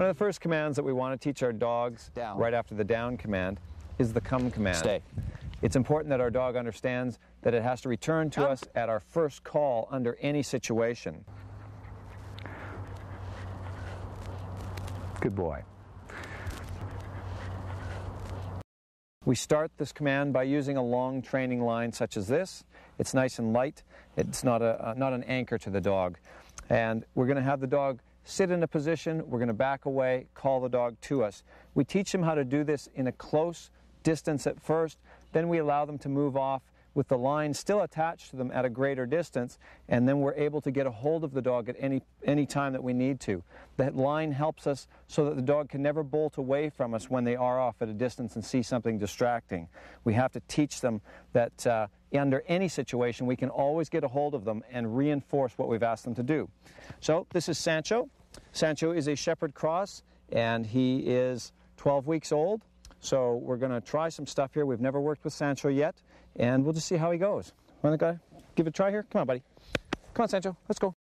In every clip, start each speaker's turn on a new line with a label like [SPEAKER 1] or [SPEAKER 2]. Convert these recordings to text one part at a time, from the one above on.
[SPEAKER 1] One of the first commands that we want to teach our dogs
[SPEAKER 2] Down.
[SPEAKER 1] right after the down command is the come command.
[SPEAKER 2] Stay.
[SPEAKER 1] It's important that our dog understands that it has to return to us at our first call under any situation. Good boy. We start this command by using a long training line such as this. It's nice and light. It's not an anchor to the dog. And we're going to have the dog sit in a position. We're going to back away, call the dog to us. We teach them how to do this in a close distance at first. Then we allow them to move off with the line still attached to them at a greater distance, and then we're able to get a hold of the dog at any time that we need to. That line helps us so that the dog can never bolt away from us when they are off at a distance and see something distracting. We have to teach them that under any situation we can always get a hold of them and reinforce what we've asked them to do. So this is Sancho. Sancho is a Shepherd cross, and he is 12 weeks old. So we're going to try some stuff here. We've never worked with Sancho yet, and we'll just see how he goes. Want to give it a try here? Come on, buddy. Come on, Sancho. Let's go.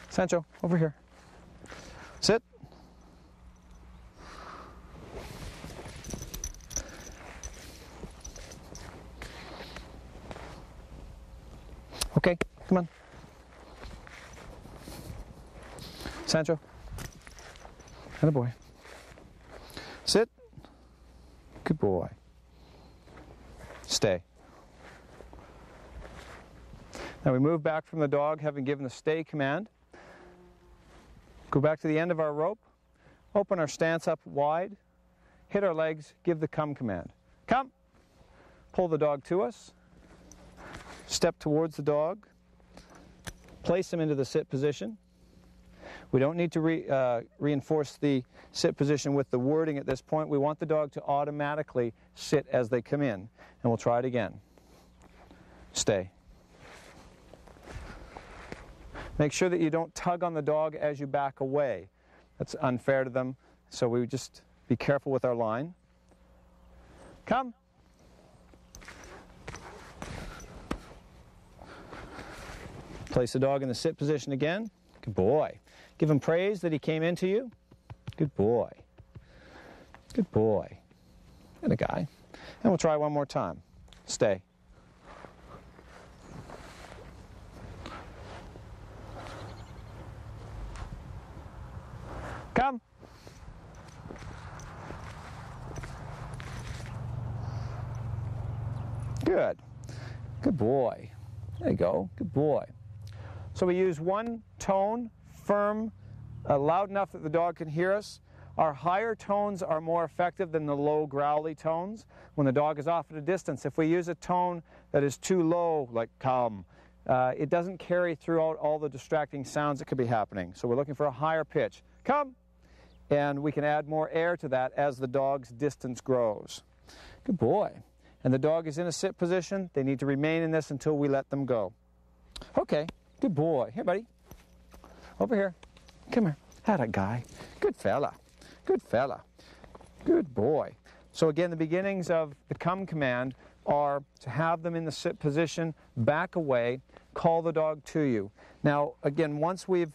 [SPEAKER 1] Sancho, over here. Sit. Okay, come on. Sancho. And a boy. Sit. Good boy. Stay. Now we move back from the dog, having given the stay command. Go back to the end of our rope, open our stance up wide, hit our legs, give the come command. Come. Pull the dog to us. Step towards the dog. Place him into the sit position. We don't need to reinforce the sit position with the wording at this point. We want the dog to automatically sit as they come in. And we'll try it again. Stay. Make sure that you don't tug on the dog as you back away. That's unfair to them, so we just be careful with our line. Come. Place the dog in the sit position again. Good boy. Give him praise that he came into you. Good boy. Good boy. And a guy. And we'll try one more time. Stay. Come. Good. Good boy. There you go. Good boy. So we use one tone, firm, loud enough that the dog can hear us. Our higher tones are more effective than the low growly tones when the dog is off at a distance. If we use a tone that is too low, like come, it doesn't carry throughout all the distracting sounds that could be happening. So we're looking for a higher pitch. Come! And we can add more air to that as the dog's distance grows. Good boy. And the dog is in a sit position. They need to remain in this until we let them go. Okay. Good boy. Here, buddy. Over here. Come here. Atta guy. Good fella. Good fella. Good boy. So again, the beginnings of the come command are to have them in the sit position, back away, call the dog to you. Now, again, once we've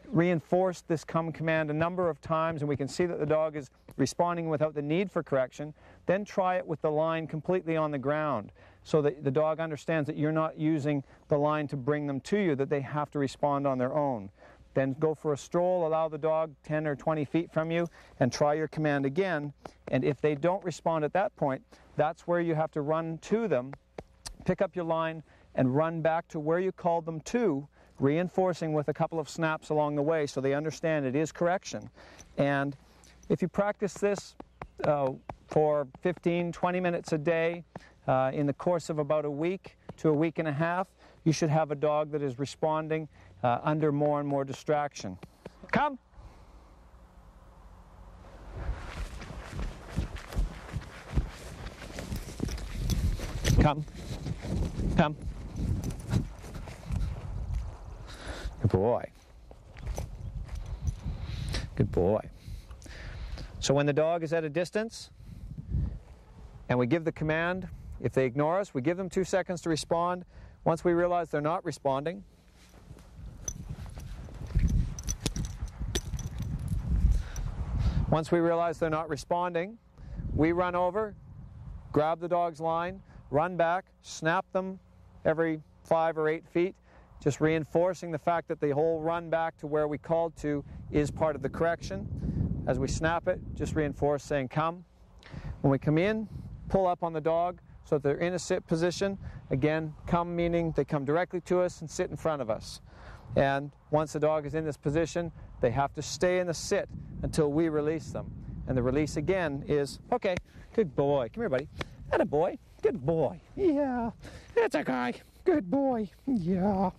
[SPEAKER 1] reinforced this come command a number of times and we can see that the dog is responding without the need for correction, then try it with the line completely on the ground so that the dog understands that you're not using the line to bring them to you, that they have to respond on their own. Then go for a stroll, allow the dog 10 or 20 feet from you, and try your command again. And if they don't respond at that point, that's where you have to run to them, pick up your line, and run back to where you called them to, reinforcing with a couple of snaps along the way so they understand it is correction. And if you practice this for 15, 20 minutes a day in the course of about a week to a week and a half, you should have a dog that is responding under more and more distraction. Come! Come. Come. Good boy. Good boy. So when the dog is at a distance and we give the command, if they ignore us, we give them 2 seconds to respond. Once we realize they're not responding, Once we realize they're not responding, we run over, grab the dog's line, run back, snap them every 5 or 8 feet, just reinforcing the fact that the whole run back to where we called to is part of the correction. As we snap it, just reinforce saying come. When we come in, pull up on the dog so that they're in a sit position. Again, come meaning they come directly to us and sit in front of us. And once the dog is in this position, they have to stay in the sit until we release them. And the release again is, okay, good boy. Come here, buddy. Atta boy. Good boy. Yeah. That's a guy. Good boy. Yeah.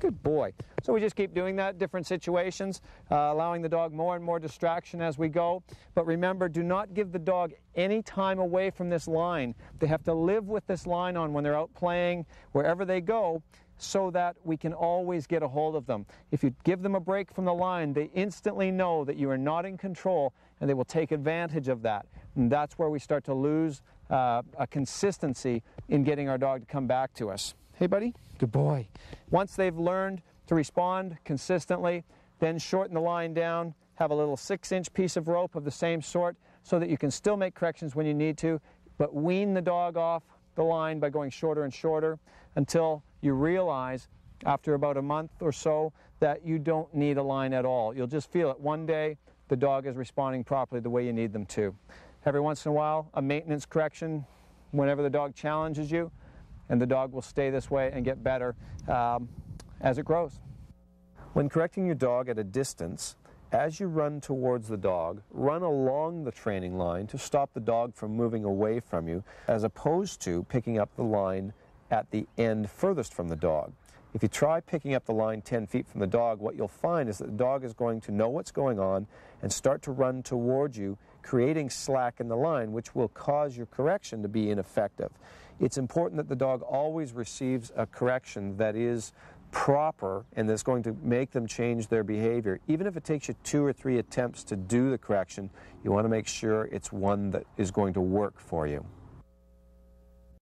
[SPEAKER 1] Good boy. So we just keep doing that, different situations, allowing the dog more and more distraction as we go. But remember, do not give the dog any time away from this line. They have to live with this line on when they're out playing, wherever they go, so that we can always get a hold of them. If you give them a break from the line, they instantly know that you are not in control, and they will take advantage of that. And that's where we start to lose a consistency in getting our dog to come back to us. Hey, buddy? Good boy. Once they've learned to respond consistently, then shorten the line down, have a little 6-inch piece of rope of the same sort so that you can still make corrections when you need to, but wean the dog off the line by going shorter and shorter until you realize after about a month or so that you don't need a line at all. You'll just feel it. One day the dog is responding properly the way you need them to. Every once in a while, a maintenance correction whenever the dog challenges you, and the dog will stay this way and get better as it grows. When correcting your dog at a distance, as you run towards the dog, run along the training line to stop the dog from moving away from you, as opposed to picking up the line at the end furthest from the dog. If you try picking up the line 10 feet from the dog, what you'll find is that the dog is going to know what's going on and start to run towards you, creating slack in the line, which will cause your correction to be ineffective. It's important that the dog always receives a correction that is proper and that's going to make them change their behavior. Even if it takes you 2 or 3 attempts to do the correction, you want to make sure it's one that is going to work for you.